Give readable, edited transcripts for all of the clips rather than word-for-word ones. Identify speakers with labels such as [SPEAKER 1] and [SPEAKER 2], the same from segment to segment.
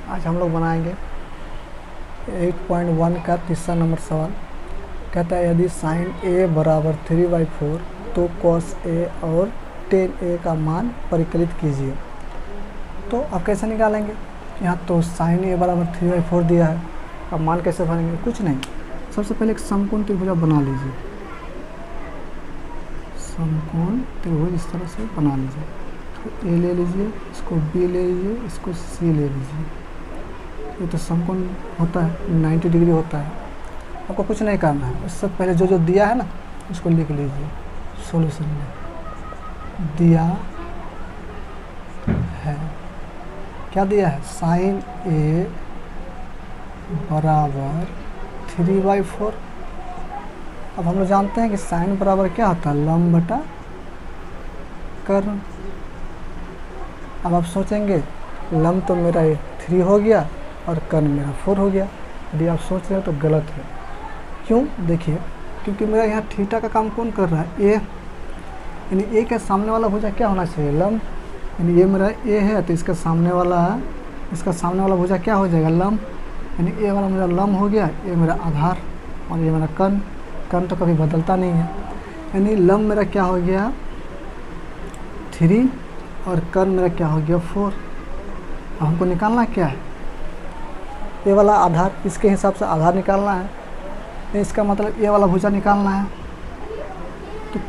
[SPEAKER 1] आज हम लोग बनाएंगे 8.1 का तीसरा नंबर सवाल। कहता है यदि साइन a बराबर 3/4 तो कॉस a और टेन a का मान परिकलित कीजिए। तो अब कैसे निकालेंगे? यहाँ तो साइन a बराबर 3/4 दिया है, अब मान कैसे भरेंगे? कुछ नहीं, सबसे पहले एक समकोण त्रिभुज बना लीजिए। समकोण त्रिभुज इस तरह से बना लीजिए। तो a ले लीजिए, इसको b ले लीजिए, इसको c ले लीजिए। ये तो समकोण होता है, 90 डिग्री होता है। आपको कुछ नहीं करना है, इससे पहले जो जो दिया है ना उसको लिख लीजिए। सॉल्यूशन में दिया है, क्या दिया है? साइन a बराबर 3/4। अब हम लोग जानते हैं कि साइन बराबर क्या होता है? लंब बटा कर्ण। अब आप सोचेंगे लंब तो मेरा 3 हो गया और कर्ण मेरा 4 हो गया। यदि आप सोच रहे हो तो गलत है। क्यों? देखिए, क्योंकि मेरा यहाँ थीटा का काम कौन कर रहा है? ए, यानी ए के सामने वाला भुजा क्या होना चाहिए? लंब। यानी ये मेरा ए है तो इसका सामने वाला भुजा क्या हो जाएगा? लंब। यानी ए वाला मेरा लंब हो गया, ये मेरा आधार और ये मेरा कर्ण। कर्ण तो कभी बदलता नहीं है। यानी लंब मेरा क्या हो गया? 3 और कर्ण मेरा क्या हो गया? 4। अब हमको निकालना क्या है? ये वाला आधार, इसके हिसाब से आधार निकालना है। इसका मतलब ये वाला भुजा निकालना है। तो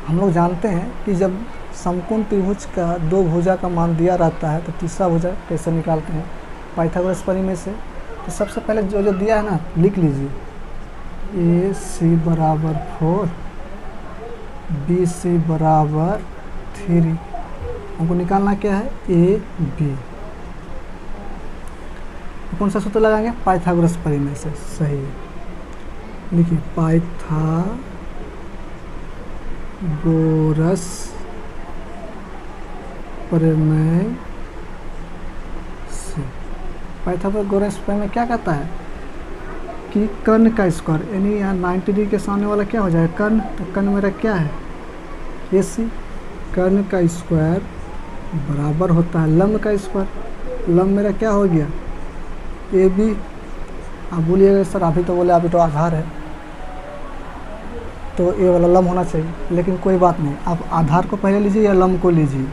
[SPEAKER 1] हम लोग जानते हैं कि जब समकोण त्रिभुज का 2 भुजा का मान दिया रहता है तो तीसरा भुजा कैसे निकालते हैं? पाइथागोरस प्रमेय से। तो सबसे पहले जो जो दिया है ना लिख लीजिए। AC बराबर 4, BC बराबर 3। हमको निकालना क्या है? AB। कौन सा सूत्र लगाएंगे? पाइथागोरस प्रमेय से। सही है, लिखिए पाइथागोरस प्रमेय से। पाइथागोरस प्रमेय क्या कहता है कि कर्ण का स्क्वायर, यानी यहाँ 90 डिग्री के सामने वाला क्या हो जाएगा? कर्ण। तो कर्ण मेरा क्या है? AC। कर्ण का स्क्वायर बराबर होता है लंब का स्क्वायर। लंब मेरा क्या हो गया? AB। आप बोलिएगा सर अभी तो बोले अभी तो आधार है तो ये वाला लंब होना चाहिए, लेकिन कोई बात नहीं, आप आधार को पहले लीजिए या लंब को लीजिए।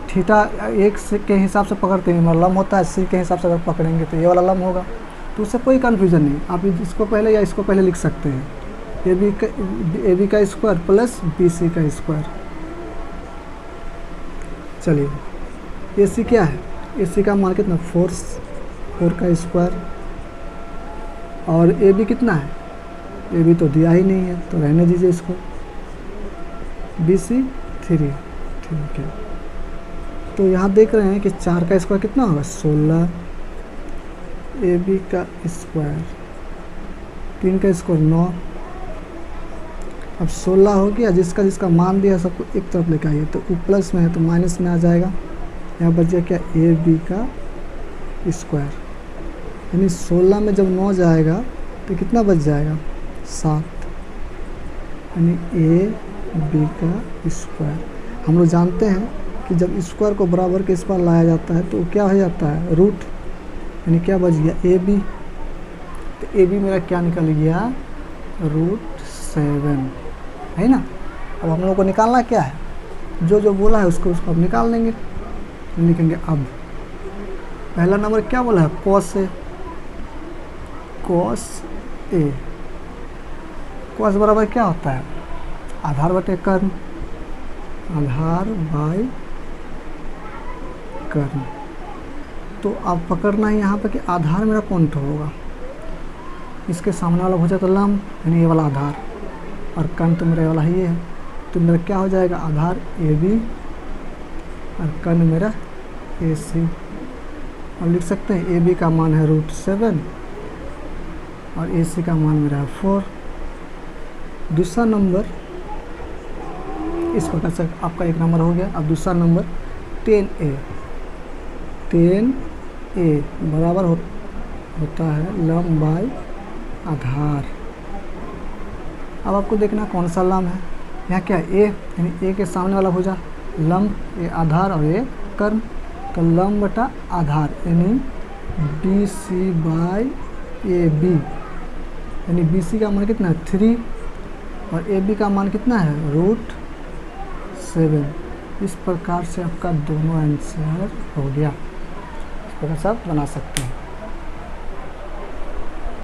[SPEAKER 1] थीटा एक के हिसाब से पकड़ते हैं, लंब होता है C के हिसाब से अगर पकड़ेंगे तो ये वाला लंब होगा। तो उससे कोई कन्फ्यूजन नहीं, आप इसको पहले या इसको पहले लिख सकते हैं। AB का स्क्वायर प्लस BC का स्क्वायर। चलिए AC क्या है? AC का मान कितना? 4 का स्क्वायर। और AB कितना है? AB तो दिया ही नहीं है तो रहने दीजिए इसको। BC 3। ठीक है, तो यहाँ देख रहे हैं कि 4 का स्क्वायर कितना होगा? 16। AB का स्क्वायर 3 का स्क्वायर 9। अब 16 हो गया, जिसका जिसका मान दिया सबको एक तरफ लेकर आइए। तो प्लस में है तो माइनस में आ जाएगा। यहाँ बच गया क्या? AB का स्क्वायर। यानी 16 में जब 9 जाएगा तो कितना बच जाएगा? 7। यानी AB का स्क्वायर। हम लोग जानते हैं कि जब स्क्वायर को बराबर के इस पर लाया जाता है तो क्या हो जाता है? रूट। यानी क्या बच गया? AB। तो AB मेरा क्या निकल गया? √7 है ना। अब हम लोग को निकालना क्या है? जो जो बोला है उसको अब निकाल लेंगे। लिखेंगे अब पहला नंबर क्या बोला है? Cos A। Cos A। Cos बराबर क्या होता है? आधार बटे कर्ण। आधार बाय कर्ण। तो अब पकड़ना है यहाँ पे कि आधार मेरा कौन सा होगा? इसके सामने वाला भुजा तो लंब, यानी ये वाला आधार, और कर्ण तो मेरा वाला ही है। तो मेरा क्या हो जाएगा? आधार AB और कर्ण मेरा AC। और लिख सकते हैं AB का मान है √7 और AC का मान मेरा है 4। दूसरा नंबर इस प्रकार से आपका एक नंबर हो गया। अब दूसरा नंबर 10A। 10A बराबर होता है लंब बाय आधार। अब आपको देखना कौन सा लंब है। यहाँ क्या है? A, यानी A के सामने वाला भुजा लंब, ये आधार और ये कर्ण। तो लंब बटा आधार यानी B C by A B, यानी बी सी का मान कितना है 3 और ए बी का मान कितना है √7। इस प्रकार से आपका दोनों आंसर हो गया। इस प्रकार से आप बना सकते हैं।